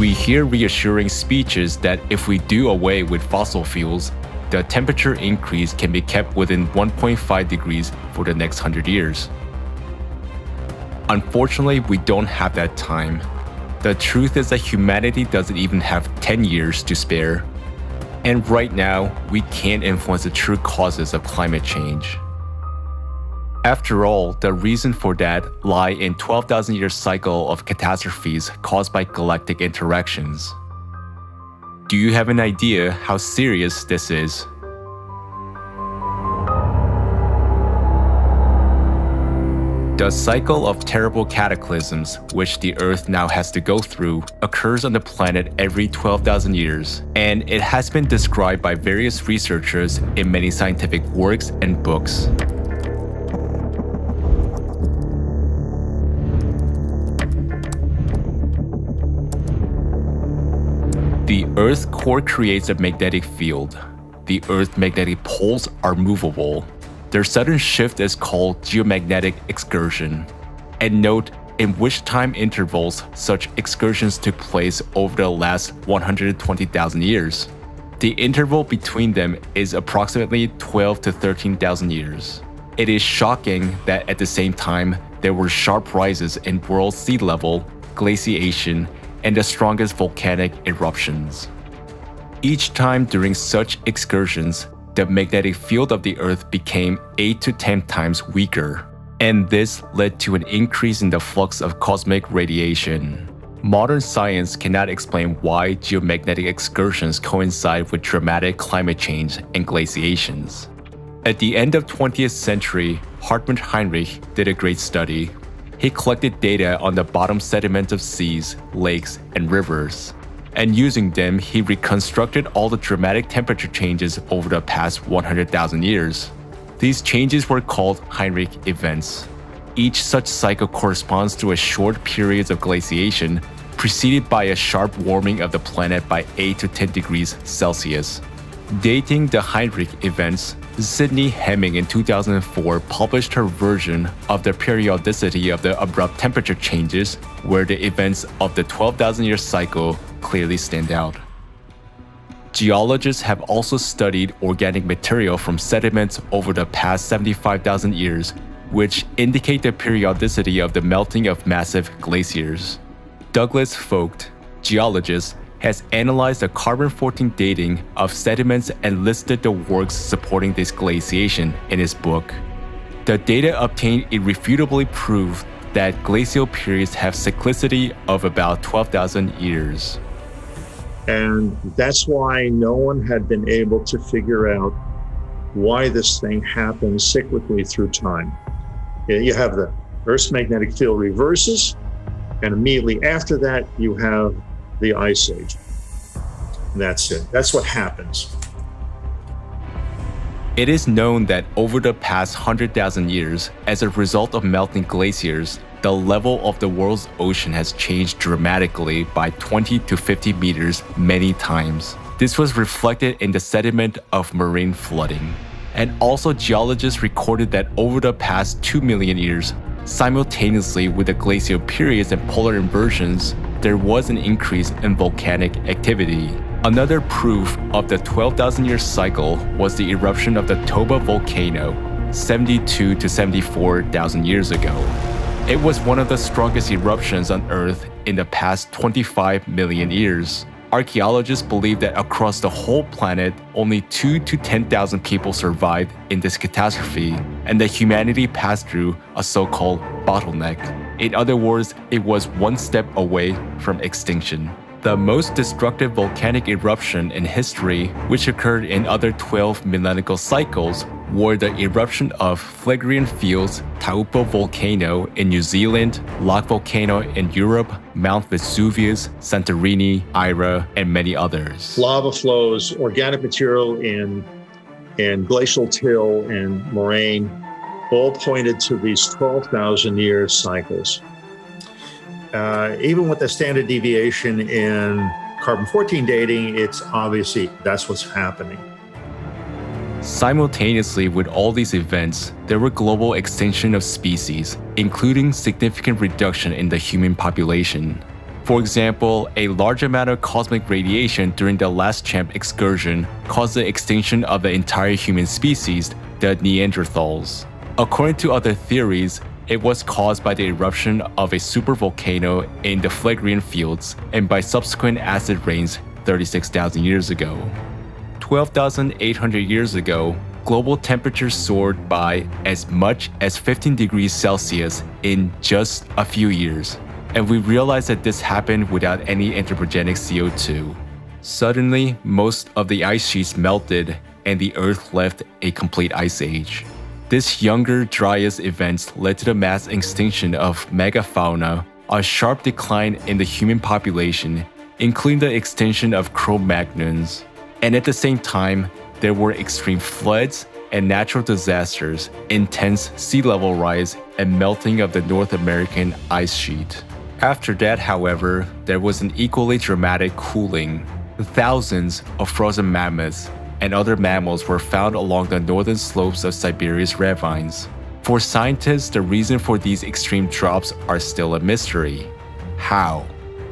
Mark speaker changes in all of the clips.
Speaker 1: We hear reassuring speeches that if we do away with fossil fuels, the temperature increase can be kept within 1.5 degrees for the next 100 years. Unfortunately, we don't have that time. The truth is that humanity doesn't even have 10 years to spare. And right now, we can't influence the true causes of climate change. After all, the reason for that lie in 12,000-year cycle of catastrophes caused by galactic interactions. Do you have an idea how serious this is? The cycle of terrible cataclysms, which the Earth now has to go through, occurs on the planet every 12,000 years, and it has been described by various researchers in many scientific works and books. The Earth's core creates a magnetic field. The Earth's magnetic poles are movable. Their sudden shift is called geomagnetic excursion. And note in which time intervals such excursions took place over the last 120,000 years. The interval between them is approximately 12 to 13,000 years. It is shocking that at the same time, there were sharp rises in world sea level, glaciation, and the strongest volcanic eruptions. Each time during such excursions, the magnetic field of the Earth became 8 to 10 times weaker, and this led to an increase in the flux of cosmic radiation. Modern science cannot explain why geomagnetic excursions coincide with dramatic climate change and glaciations. At the end of 20th century, Hartmut Heinrich did a great study. He collected data on the bottom sediment of seas, lakes, and rivers. And using them, he reconstructed all the dramatic temperature changes over the past 100,000 years. These changes were called Heinrich events. Each such cycle corresponds to a short period of glaciation, preceded by a sharp warming of the planet by 8 to 10 degrees Celsius. Dating the Heinrich events, Sidney Hemming in 2004 published her version of the periodicity of the abrupt temperature changes, where the events of the 12,000-year cycle clearly stand out. Geologists have also studied organic material from sediments over the past 75,000 years, which indicate the periodicity of the melting of massive glaciers. Douglas Vogt, geologist, has analyzed the carbon-14 dating of sediments and listed the works supporting this glaciation in his book. The data obtained irrefutably prove that glacial periods have cyclicity of about 12,000 years.
Speaker 2: And that's why no one had been able to figure out why this thing happens cyclically through time. You have the Earth's magnetic field reverses, and immediately after that, you have the Ice Age. And that's it. That's what happens.
Speaker 1: It is known that over the past 100,000 years, as a result of melting glaciers, the level of the world's ocean has changed dramatically by 20 to 50 meters many times. This was reflected in the sediment of marine flooding. And also geologists recorded that over the past 2 million years, simultaneously with the glacial periods and polar inversions, there was an increase in volcanic activity. Another proof of the 12,000-year cycle was the eruption of the Toba volcano 72 to 74,000 years ago. It was one of the strongest eruptions on Earth in the past 25 million years. Archaeologists believe that across the whole planet, only 2 to 10,000 people survived in this catastrophe, and that humanity passed through a so-called bottleneck. In other words, it was one step away from extinction. The most destructive volcanic eruption in history, which occurred in other 12 millennial cycles, were the eruption of Phlegraean Fields, Taupo volcano in New Zealand, Lake Volcano in Europe, Mount Vesuvius, Santorini, Ira, and many others.
Speaker 2: Lava flows, organic material in glacial till and moraine, all pointed to these 12,000-year cycles. Even with the standard deviation in carbon-14 dating, it's obviously that's what's happening.
Speaker 1: Simultaneously with all these events, there were global extinction of species, including significant reduction in the human population. For example, a large amount of cosmic radiation during the last CHAMP excursion caused the extinction of the entire human species, the Neanderthals. According to other theories, it was caused by the eruption of a supervolcano in the Phlegrean Fields and by subsequent acid rains 36,000 years ago. 12,800 years ago, global temperatures soared by as much as 15 degrees Celsius in just a few years, and we realized that this happened without any anthropogenic CO2. Suddenly, most of the ice sheets melted and the Earth left a complete ice age. This younger Dryas event led to the mass extinction of megafauna, a sharp decline in the human population, including the extinction of Cro-Magnons. And at the same time, there were extreme floods and natural disasters, intense sea level rise, and melting of the North American ice sheet. After that, however, there was an equally dramatic cooling. Thousands of frozen mammoths and other mammals were found along the northern slopes of Siberia's ravines. For scientists, the reason for these extreme drops are still a mystery. How?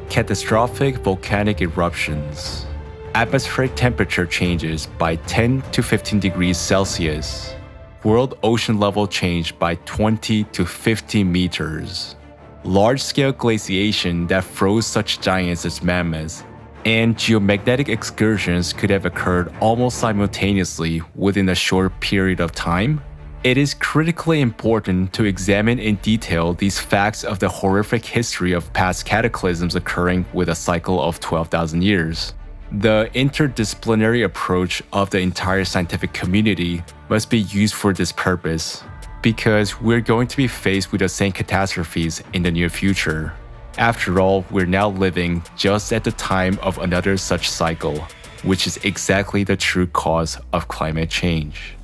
Speaker 1: Catastrophic volcanic eruptions. Atmospheric temperature changes by 10 to 15 degrees Celsius. World ocean level change by 20 to 50 meters. Large-scale glaciation that froze such giants as mammoths, and geomagnetic excursions could have occurred almost simultaneously within a short period of time. It is critically important to examine in detail these facts of the horrific history of past cataclysms occurring with a cycle of 12,000 years. The interdisciplinary approach of the entire scientific community must be used for this purpose, because we're going to be faced with the same catastrophes in the near future. After all, we're now living just at the time of another such cycle, which is exactly the true cause of climate change.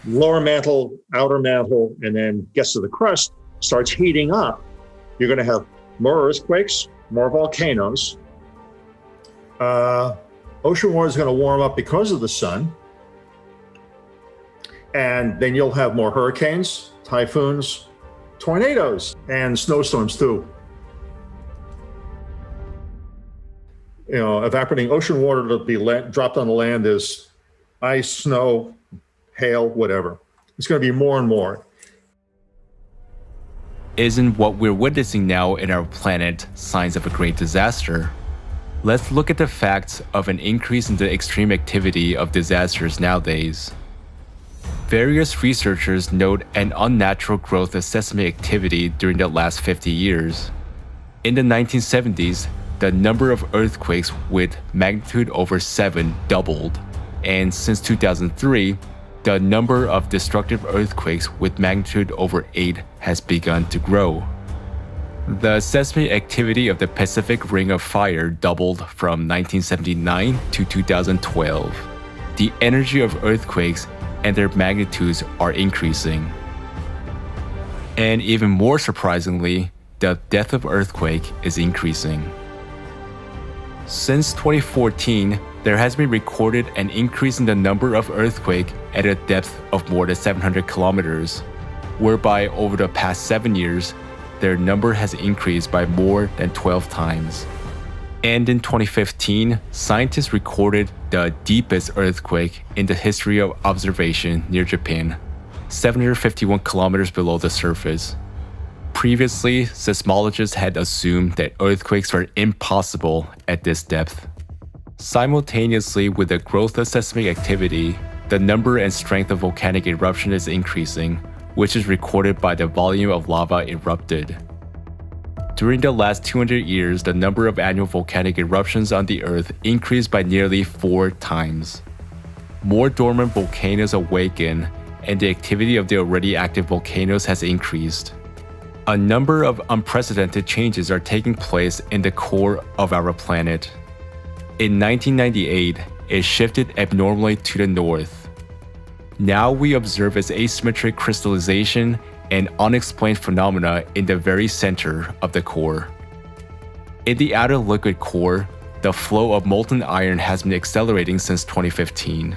Speaker 2: Lower mantle, outer mantle, and then gets to the crust, starts heating up. You're going to have more earthquakes, more volcanoes. Ocean water is going to warm up because of the sun. And then you'll have more hurricanes, typhoons, tornadoes, and snowstorms too. You know, evaporating ocean water to be dropped on the land is ice, snow, hail, whatever. It's going to be more and more.
Speaker 1: Isn't what we're witnessing now in our planet signs of a great disaster? Let's look at the facts of an increase in the extreme activity of disasters nowadays. Various researchers note an unnatural growth of seismic activity during the last 50 years. In the 1970s, the number of earthquakes with magnitude over 7 doubled, and since 2003, the number of destructive earthquakes with magnitude over 8 has begun to grow. The seismic activity of the Pacific Ring of Fire doubled from 1979 to 2012. The energy of earthquakes and their magnitudes are increasing. And even more surprisingly, the depth of earthquake is increasing. Since 2014, there has been recorded an increase in the number of earthquakes at a depth of more than 700 kilometers, whereby over the past 7 years, their number has increased by more than 12 times. And in 2015, scientists recorded the deepest earthquake in the history of observation near Japan, 751 kilometers below the surface. Previously, seismologists had assumed that earthquakes are impossible at this depth. Simultaneously with the growth of seismic activity, the number and strength of volcanic eruption is increasing, which is recorded by the volume of lava erupted. During the last 200 years, the number of annual volcanic eruptions on the Earth increased by nearly 4 times. More dormant volcanoes awaken, and the activity of the already active volcanoes has increased. A number of unprecedented changes are taking place in the core of our planet. In 1998, it shifted abnormally to the north. Now we observe its asymmetric crystallization and unexplained phenomena in the very center of the core. In the outer liquid core, the flow of molten iron has been accelerating since 2015.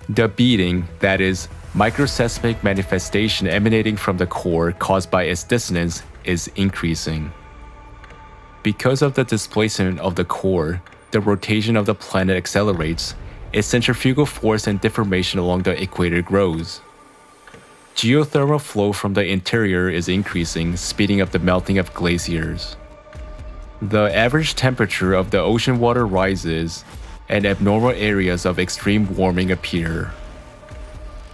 Speaker 1: The beating, that is, microseismic manifestation emanating from the core caused by its dissonance, is increasing. Because of the displacement of the core, the rotation of the planet accelerates, its centrifugal force and deformation along the equator grows. Geothermal flow from the interior is increasing, speeding up the melting of glaciers. The average temperature of the ocean water rises, and abnormal areas of extreme warming appear.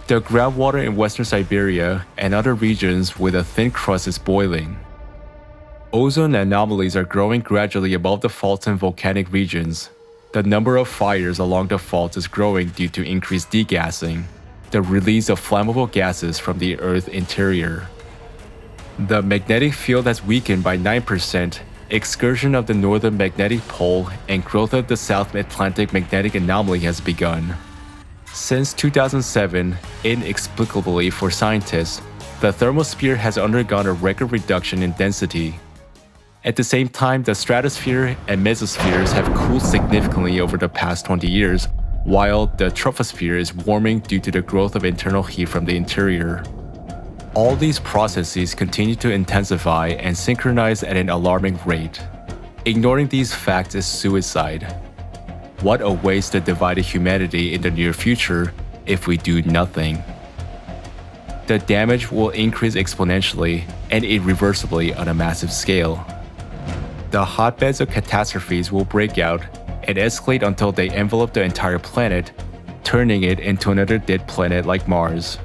Speaker 1: The groundwater in western Siberia and other regions with a thin crust is boiling. Ozone anomalies are growing gradually above the faults in volcanic regions. The number of fires along the faults is growing due to increased degassing, the release of flammable gases from the Earth's interior. The magnetic field has weakened by 9%, excursion of the northern magnetic pole and growth of the South Atlantic magnetic anomaly has begun. Since 2007, inexplicably for scientists, the thermosphere has undergone a record reduction in density. At the same time, the stratosphere and mesospheres have cooled significantly over the past 20 years, while the troposphere is warming due to the growth of internal heat from the interior. All these processes continue to intensify and synchronize at an alarming rate. Ignoring these facts is suicide. What awaits the divided humanity in the near future if we do nothing? The damage will increase exponentially and irreversibly on a massive scale. The hotbeds of catastrophes will break out and escalate until they envelop the entire planet, turning it into another dead planet like Mars.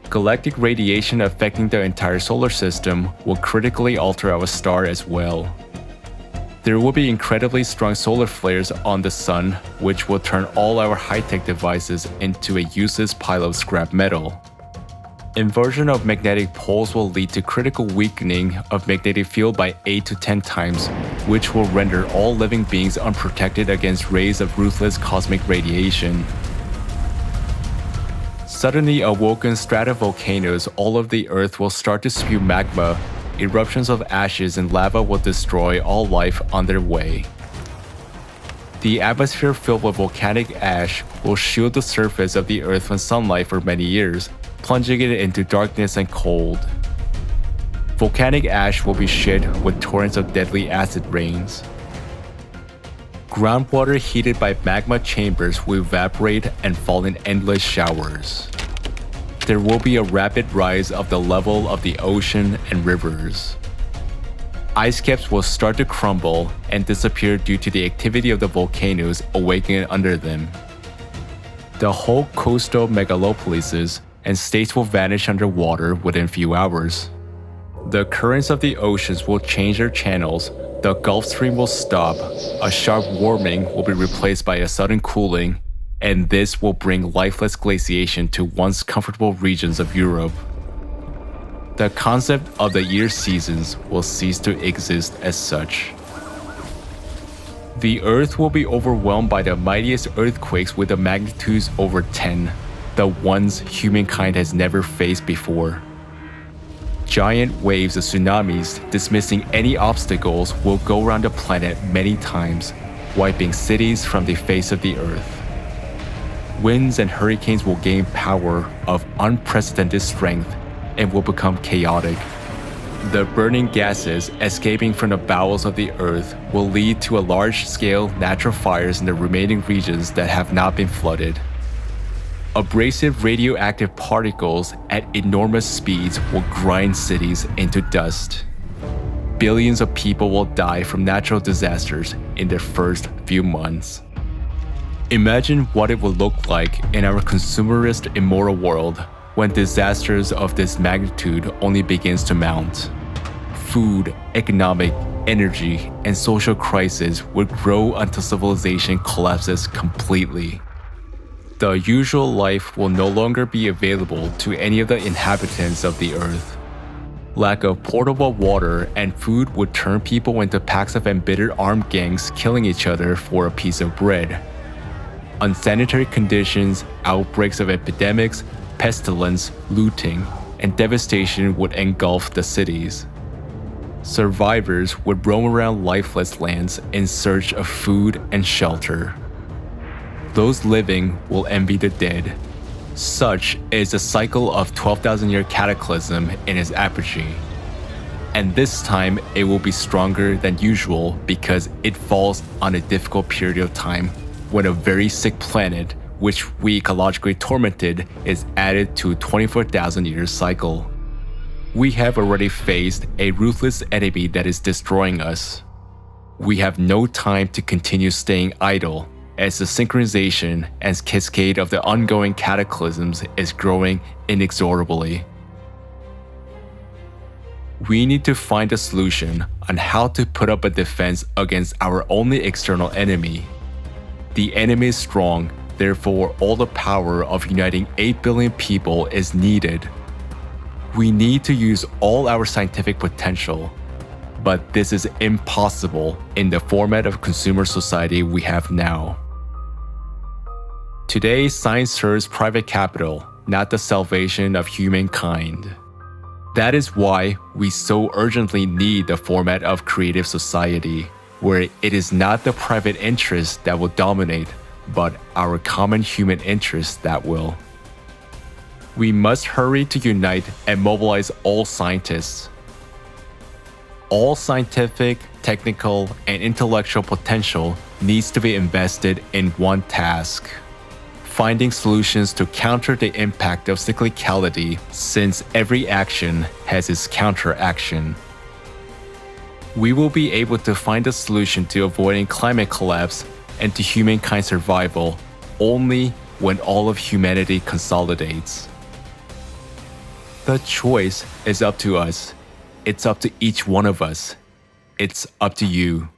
Speaker 1: Galactic radiation affecting the entire solar system will critically alter our star as well. There will be incredibly strong solar flares on the sun, which will turn all our high-tech devices into a useless pile of scrap metal. Inversion of magnetic poles will lead to critical weakening of magnetic field by 8 to 10 times, which will render all living beings unprotected against rays of ruthless cosmic radiation. Suddenly awoken stratovolcanoes all over the Earth will start to spew magma. Eruptions of ashes and lava will destroy all life on their way. The atmosphere filled with volcanic ash will shield the surface of the Earth from sunlight for many years, plunging it into darkness and cold. Volcanic ash will be shed with torrents of deadly acid rains. Groundwater heated by magma chambers will evaporate and fall in endless showers. There will be a rapid rise of the level of the ocean and rivers. Ice caps will start to crumble and disappear due to the activity of the volcanoes awakening under them. The whole coastal megalopolises and states will vanish underwater within few hours. The currents of the oceans will change their channels, the Gulf Stream will stop, a sharp warming will be replaced by a sudden cooling, and this will bring lifeless glaciation to once comfortable regions of Europe. The concept of the year seasons will cease to exist as such. The Earth will be overwhelmed by the mightiest earthquakes with the magnitudes over 10, the ones humankind has never faced before. Giant waves of tsunamis, dismissing any obstacles, will go around the planet many times, wiping cities from the face of the Earth. Winds and hurricanes will gain power of unprecedented strength and will become chaotic. The burning gases escaping from the bowels of the Earth will lead to a large-scale natural fires in the remaining regions that have not been flooded. Abrasive radioactive particles at enormous speeds will grind cities into dust. Billions of people will die from natural disasters in their first few months. Imagine what it will look like in our consumerist, immoral world when disasters of this magnitude only begins to mount. Food, economic, energy, and social crises would grow until civilization collapses completely. The usual life will no longer be available to any of the inhabitants of the Earth. Lack of portable water and food would turn people into packs of embittered armed gangs killing each other for a piece of bread. Unsanitary conditions, outbreaks of epidemics, pestilence, looting, and devastation would engulf the cities. Survivors would roam around lifeless lands in search of food and shelter. Those living will envy the dead. Such is the cycle of 12,000-year cataclysm in its apogee. And this time, it will be stronger than usual because it falls on a difficult period of time when a very sick planet, which we ecologically tormented, is added to a 24,000-year cycle. We have already faced a ruthless enemy that is destroying us. We have no time to continue staying idle, as the synchronization and cascade of the ongoing cataclysms is growing inexorably. We need to find a solution on how to put up a defense against our only external enemy. The enemy is strong, therefore all the power of uniting 8 billion people is needed. We need to use all our scientific potential, but this is impossible in the format of consumer society we have now. Today, science serves private capital, not the salvation of humankind. That is why we so urgently need the format of creative society, where it is not the private interest that will dominate, but our common human interest that will. We must hurry to unite and mobilize all scientists. All scientific, technical, and intellectual potential needs to be invested in one task: finding solutions to counter the impact of cyclicality, since every action has its counteraction. We will be able to find a solution to avoiding climate collapse and to humankind survival only when all of humanity consolidates. The choice is up to us. It's up to each one of us. It's up to you.